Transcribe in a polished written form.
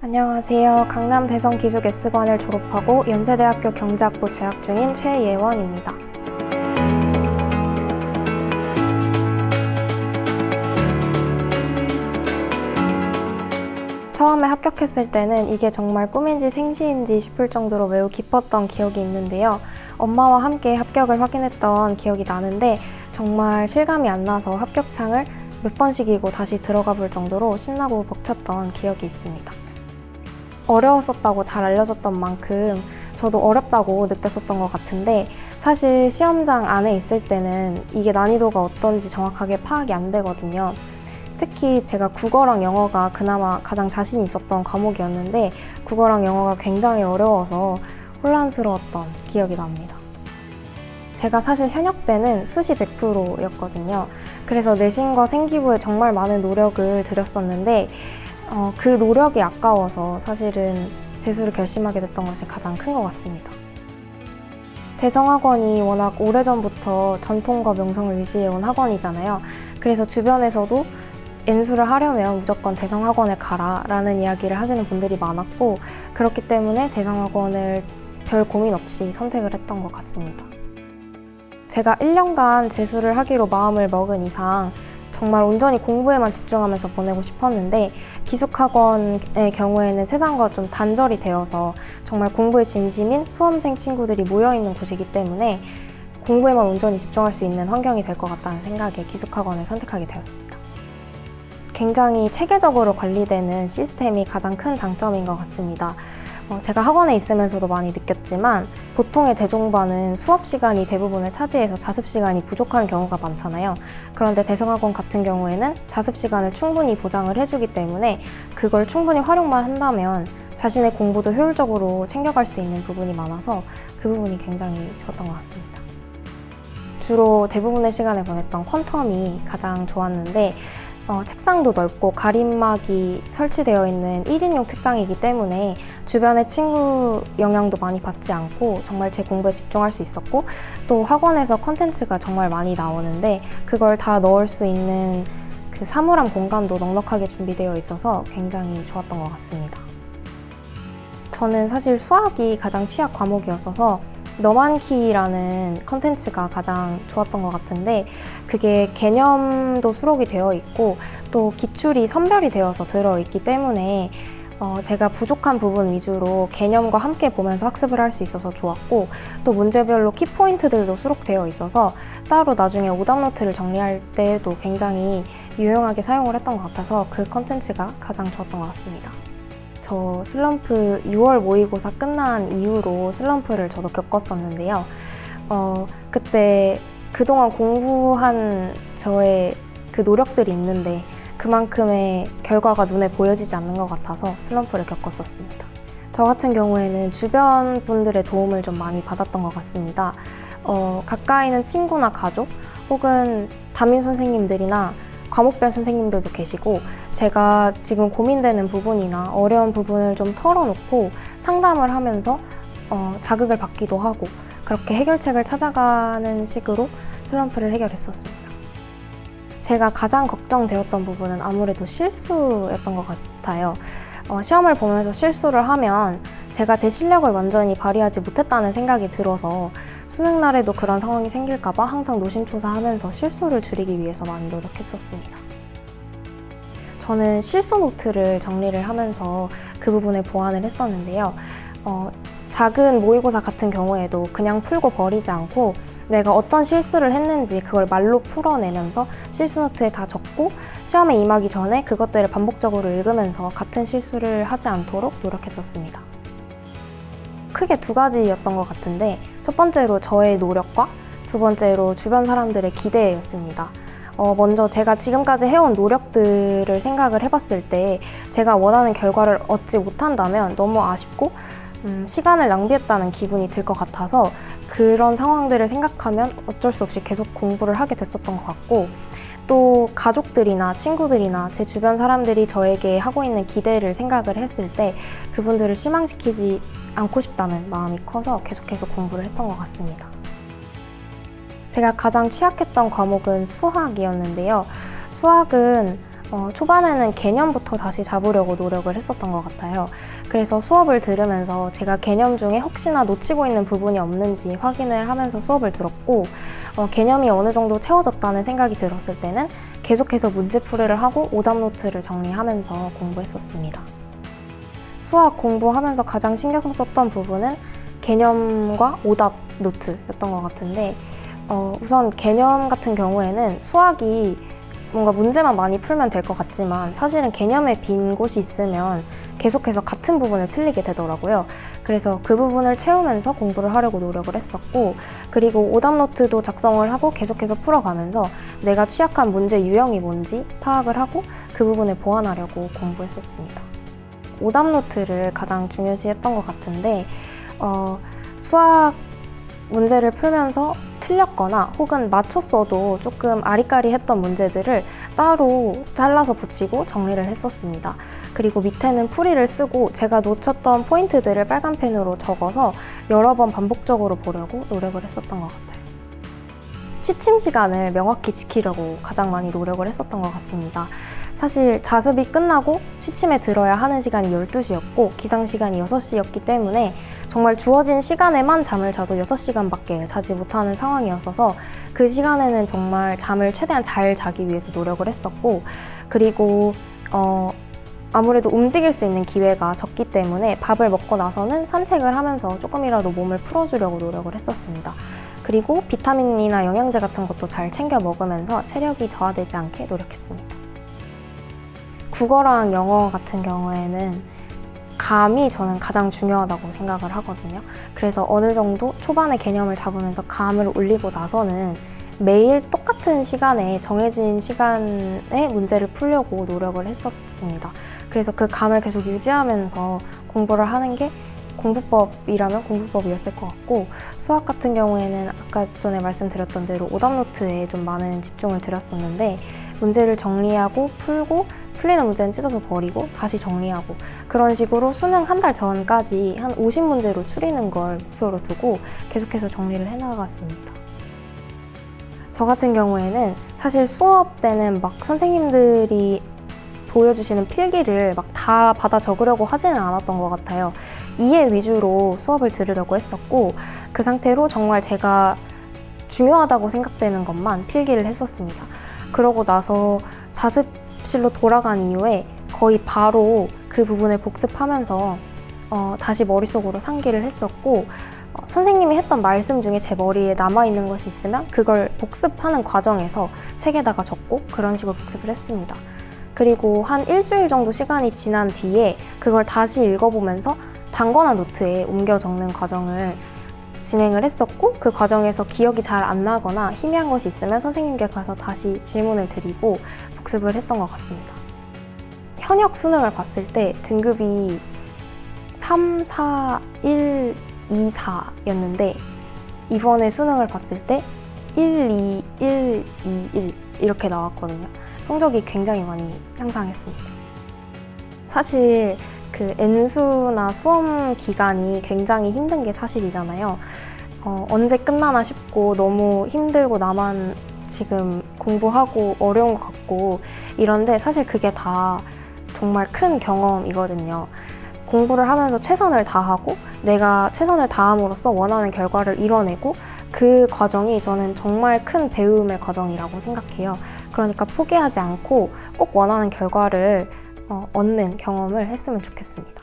안녕하세요. 강남 대성기술예술관을 졸업하고 연세대학교 경제학부 재학 중인 최예원입니다. 처음에 합격했을 때는 이게 정말 꿈인지 생시인지 싶을 정도로 매우 기뻤던 기억이 있는데요. 엄마와 함께 합격을 확인했던 기억이 나는데 정말 실감이 안 나서 합격창을 몇 번씩이고 다시 들어가 볼 정도로 신나고 벅찼던 기억이 있습니다. 어려웠었다고 잘 알려졌던 만큼 저도 어렵다고 느꼈었던 것 같은데 사실 시험장 안에 있을 때는 이게 난이도가 어떤지 정확하게 파악이 안 되거든요. 특히 제가 국어랑 영어가 그나마 가장 자신 있었던 과목이었는데 국어랑 영어가 굉장히 어려워서 혼란스러웠던 기억이 납니다. 제가 사실 현역 때는 수시 100%였거든요. 그래서 내신과 생기부에 정말 많은 노력을 들였었는데 그 노력이 아까워서 사실은 재수를 결심하게 됐던 것이 가장 큰 것 같습니다. 대성학원이 워낙 오래전부터 전통과 명성을 유지해온 학원이잖아요. 그래서 주변에서도 N수를 하려면 무조건 대성학원에 가라 라는 이야기를 하시는 분들이 많았고 그렇기 때문에 대성학원을 별 고민 없이 선택을 했던 것 같습니다. 제가 1년간 재수를 하기로 마음을 먹은 이상 정말 온전히 공부에만 집중하면서 보내고 싶었는데 기숙학원의 경우에는 세상과 좀 단절이 되어서 정말 공부에 진심인 수험생 친구들이 모여있는 곳이기 때문에 공부에만 온전히 집중할 수 있는 환경이 될 것 같다는 생각에 기숙학원을 선택하게 되었습니다. 굉장히 체계적으로 관리되는 시스템이 가장 큰 장점인 것 같습니다. 제가 학원에 있으면서도 많이 느꼈지만 보통의 재종반은 수업 시간이 대부분을 차지해서 자습 시간이 부족한 경우가 많잖아요. 그런데 대성학원 같은 경우에는 자습 시간을 충분히 보장을 해주기 때문에 그걸 충분히 활용만 한다면 자신의 공부도 효율적으로 챙겨갈 수 있는 부분이 많아서 그 부분이 굉장히 좋았던 것 같습니다. 주로 대부분의 시간을 보냈던 퀀텀이 가장 좋았는데 책상도 넓고 가림막이 설치되어 있는 1인용 책상이기 때문에 주변의 친구 영향도 많이 받지 않고 정말 제 공부에 집중할 수 있었고 또 학원에서 콘텐츠가 정말 많이 나오는데 그걸 다 넣을 수 있는 그 사물함 공간도 넉넉하게 준비되어 있어서 굉장히 좋았던 것 같습니다. 저는 사실 수학이 가장 취약 과목이었어서 너만키라는 컨텐츠가 가장 좋았던 것 같은데 그게 개념도 수록이 되어 있고 또 기출이 선별이 되어서 들어있기 때문에 제가 부족한 부분 위주로 개념과 함께 보면서 학습을 할 수 있어서 좋았고 또 문제별로 키포인트들도 수록되어 있어서 따로 나중에 오답 노트를 정리할 때도 굉장히 유용하게 사용을 했던 것 같아서 그 컨텐츠가 가장 좋았던 것 같습니다. 저 슬럼프 6월 모의고사 끝난 이후로 슬럼프를 저도 겪었었는데요. 그때 그동안 공부한 저의 그 노력들이 있는데 그만큼의 결과가 눈에 보여지지 않는 것 같아서 슬럼프를 겪었었습니다. 저 같은 경우에는 주변 분들의 도움을 좀 많이 받았던 것 같습니다. 가까이 있는 친구나 가족 혹은 담임 선생님들이나 과목별 선생님들도 계시고 제가 지금 고민되는 부분이나 어려운 부분을 좀 털어놓고 상담을 하면서 자극을 받기도 하고 그렇게 해결책을 찾아가는 식으로 슬럼프를 해결했었습니다. 제가 가장 걱정되었던 부분은 아무래도 실수였던 것 같아요. 시험을 보면서 실수를 하면 제가 제 실력을 완전히 발휘하지 못했다는 생각이 들어서 수능 날에도 그런 상황이 생길까 봐 항상 노심초사하면서 실수를 줄이기 위해서 많이 노력했었습니다. 저는 실수 노트를 정리를 하면서 그 부분을 보완을 했었는데요. 작은 모의고사 같은 경우에도 그냥 풀고 버리지 않고 내가 어떤 실수를 했는지 그걸 말로 풀어내면서 실수 노트에 다 적고 시험에 임하기 전에 그것들을 반복적으로 읽으면서 같은 실수를 하지 않도록 노력했었습니다. 크게 두 가지였던 것 같은데 첫 번째로 저의 노력과 두 번째로 주변 사람들의 기대였습니다. 먼저 제가 지금까지 해온 노력들을 생각을 해봤을 때 제가 원하는 결과를 얻지 못한다면 너무 아쉽고 시간을 낭비했다는 기분이 들 것 같아서 그런 상황들을 생각하면 어쩔 수 없이 계속 공부를 하게 됐었던 것 같고 또 가족들이나 친구들이나 제 주변 사람들이 저에게 하고 있는 기대를 생각을 했을 때 그분들을 실망시키지 않고 싶다는 마음이 커서 계속해서 공부를 했던 것 같습니다. 제가 가장 취약했던 과목은 수학이었는데요. 수학은 초반에는 개념부터 다시 잡으려고 노력을 했었던 것 같아요. 그래서 수업을 들으면서 제가 개념 중에 혹시나 놓치고 있는 부분이 없는지 확인을 하면서 수업을 들었고, 개념이 어느 정도 채워졌다는 생각이 들었을 때는 계속해서 문제풀이를 하고 오답 노트를 정리하면서 공부했었습니다. 수학 공부하면서 가장 신경 썼던 부분은 개념과 오답 노트였던 것 같은데, 우선 개념 같은 경우에는 수학이 뭔가 문제만 많이 풀면 될 것 같지만 사실은 개념에 빈 곳이 있으면 계속해서 같은 부분을 틀리게 되더라고요. 그래서 그 부분을 채우면서 공부를 하려고 노력을 했었고, 그리고 오답 노트도 작성을 하고 계속해서 풀어가면서 내가 취약한 문제 유형이 뭔지 파악을 하고 그 부분을 보완하려고 공부했었습니다. 오답 노트를 가장 중요시했던 것 같은데, 수학 문제를 풀면서 틀렸거나 혹은 맞췄어도 조금 아리까리했던 문제들을 따로 잘라서 붙이고 정리를 했었습니다. 그리고 밑에는 풀이를 쓰고 제가 놓쳤던 포인트들을 빨간 펜으로 적어서 여러 번 반복적으로 보려고 노력을 했었던 것 같아요. 취침 시간을 명확히 지키려고 가장 많이 노력을 했었던 것 같습니다. 사실 자습이 끝나고 취침에 들어야 하는 시간이 12시였고 기상 시간이 6시였기 때문에 정말 주어진 시간에만 잠을 자도 6시간밖에 자지 못하는 상황이었어서 그 시간에는 정말 잠을 최대한 잘 자기 위해서 노력을 했었고, 그리고 아무래도 움직일 수 있는 기회가 적기 때문에 밥을 먹고 나서는 산책을 하면서 조금이라도 몸을 풀어주려고 노력을 했었습니다. 그리고 비타민이나 영양제 같은 것도 잘 챙겨 먹으면서 체력이 저하되지 않게 노력했습니다. 국어랑 영어 같은 경우에는 감이 저는 가장 중요하다고 생각을 하거든요. 그래서 어느 정도 초반에 개념을 잡으면서 감을 올리고 나서는 매일 똑같은 시간에 정해진 시간에 문제를 풀려고 노력을 했었습니다. 그래서 그 감을 계속 유지하면서 공부를 하는 게 공부법이라면 공부법이었을 것 같고, 수학 같은 경우에는 아까 전에 말씀드렸던 대로 오답노트에 좀 많은 집중을 드렸었는데, 문제를 정리하고 풀고 풀리는 문제는 찢어서 버리고 다시 정리하고, 그런 식으로 수능 한 달 전까지 한 50문제로 추리는 걸 목표로 두고 계속해서 정리를 해나갔습니다. 저 같은 경우에는 사실 수업 때는 막 선생님들이 보여주시는 필기를 막 다 받아 적으려고 하지는 않았던 것 같아요. 이해 위주로 수업을 들으려고 했었고, 그 상태로 정말 제가 중요하다고 생각되는 것만 필기를 했었습니다. 그러고 나서 자습실로 돌아간 이후에 거의 바로 그 부분을 복습하면서 다시 머릿속으로 상기를 했었고, 선생님이 했던 말씀 중에 제 머리에 남아있는 것이 있으면 그걸 복습하는 과정에서 책에다가 적고 그런 식으로 복습을 했습니다. 그리고 한 일주일 정도 시간이 지난 뒤에 그걸 다시 읽어보면서 단거나 노트에 옮겨 적는 과정을 진행을 했었고, 그 과정에서 기억이 잘 안 나거나 희미한 것이 있으면 선생님께 가서 다시 질문을 드리고 복습을 했던 것 같습니다. 현역 수능을 봤을 때 등급이 3, 4, 1, 2, 4였는데 이번에 수능을 봤을 때 1, 2, 1, 2, 1 이렇게 나왔거든요. 성적이 굉장히 많이 향상했습니다. 사실 그 N수나 수험 기간이 굉장히 힘든 게 사실이잖아요. 언제 끝나나 싶고 너무 힘들고 나만 지금 공부하고 어려운 것 같고 이런데, 사실 그게 다 정말 큰 경험이거든요. 공부를 하면서 최선을 다하고 내가 최선을 다함으로써 원하는 결과를 이뤄내고, 그 과정이 저는 정말 큰 배움의 과정이라고 생각해요. 그러니까 포기하지 않고 꼭 원하는 결과를 얻는 경험을 했으면 좋겠습니다.